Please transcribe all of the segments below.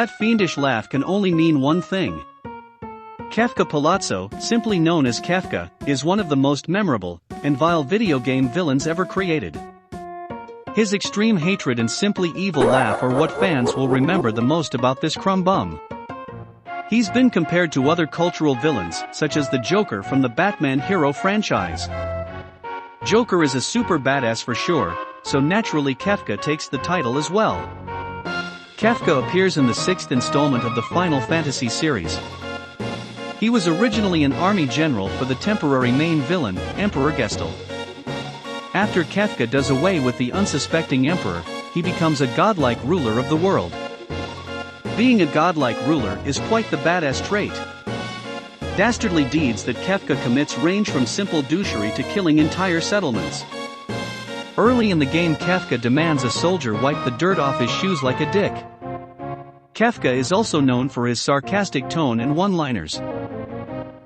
that fiendish laugh can only mean one thing. Kefka Palazzo, simply known as Kefka, is one of the most memorable and vile video game villains ever created. His extreme hatred and simply evil laugh are what fans will remember the most about this crumb bum. He's been compared to other cultural villains, such as the Joker from the Batman hero franchise. Joker is a super badass for sure, so naturally Kefka takes the title as well. Kefka appears in the 6th installment of the Final Fantasy series. He was originally an army general for the temporary main villain, Emperor Ghestahl. After Kefka does away with the unsuspecting emperor, he becomes a godlike ruler of the world. Being a godlike ruler is quite the badass trait. Dastardly deeds that Kefka commits range from simple douchery to killing entire settlements. Early in the game, Kefka demands a soldier wipe the dirt off his shoes like a dick. Kefka is also known for his sarcastic tone and one-liners.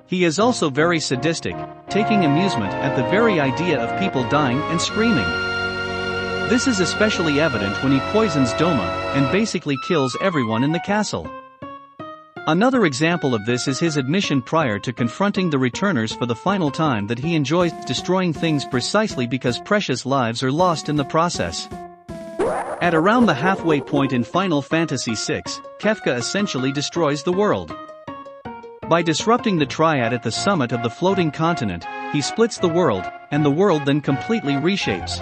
He is also very sadistic, taking amusement at the very idea of people dying and screaming. This is especially evident when he poisons Doma and basically kills everyone in the castle. Another example of this is his admission prior to confronting the returners for the final time that he enjoys destroying things precisely because precious lives are lost in the process. At around the halfway point in Final Fantasy VI, Kefka essentially destroys the world. By disrupting the triad at the summit of the floating continent, he splits the world, and the world then completely reshapes.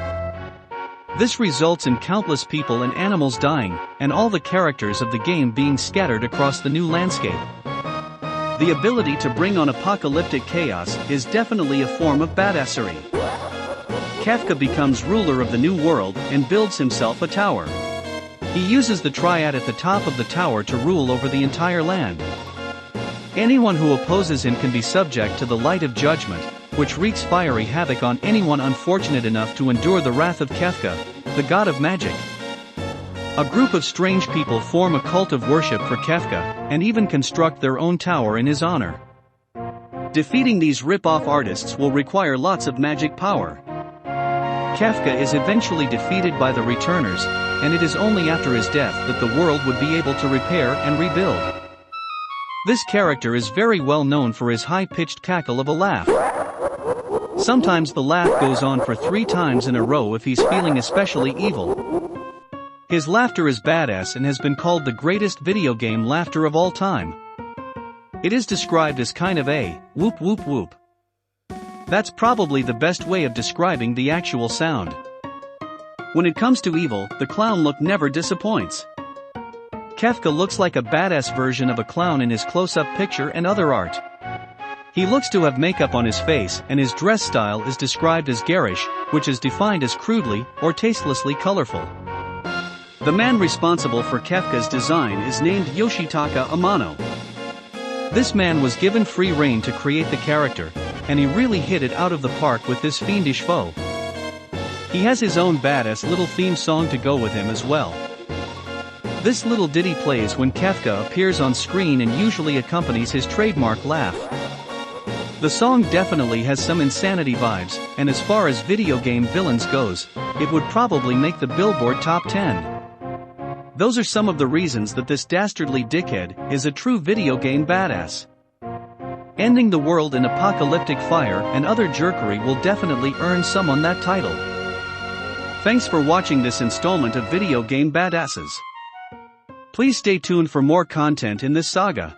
This results in countless people and animals dying, and all the characters of the game being scattered across the new landscape. The ability to bring on apocalyptic chaos is definitely a form of badassery. Kefka becomes ruler of the new world and builds himself a tower. He uses the triad at the top of the tower to rule over the entire land. Anyone who opposes him can be subject to the light of judgment, which wreaks fiery havoc on anyone unfortunate enough to endure the wrath of Kefka, the god of magic. A group of strange people form a cult of worship for Kefka, and even construct their own tower in his honor. Defeating these rip-off artists will require lots of magic power. Kefka is eventually defeated by the returners, and it is only after his death that the world would be able to repair and rebuild. This character is very well known for his high-pitched cackle of a laugh. Sometimes the laugh goes on for 3 times in a row if he's feeling especially evil. His laughter is badass and has been called the greatest video game laughter of all time. It is described as kind of a whoop whoop whoop. That's probably the best way of describing the actual sound. When it comes to evil, the clown look never disappoints. Kefka looks like a badass version of a clown in his close-up picture and other art. He looks to have makeup on his face, and his dress style is described as garish, which is defined as crudely or tastelessly colorful. The man responsible for Kefka's design is named Yoshitaka Amano. This man was given free rein to create the character, and he really hit it out of the park with this fiendish foe. He has his own badass little theme song to go with him as well. This little ditty plays when Kefka appears on screen and usually accompanies his trademark laugh. The song definitely has some insanity vibes, and as far as video game villains goes, it would probably make the Billboard Top 10. Those are some of the reasons that this dastardly dickhead is a true video game badass. Ending the world in apocalyptic fire and other jerkery will definitely earn someone that title. Thanks for watching this installment of Video Game Badasses. Please stay tuned for more content in this saga.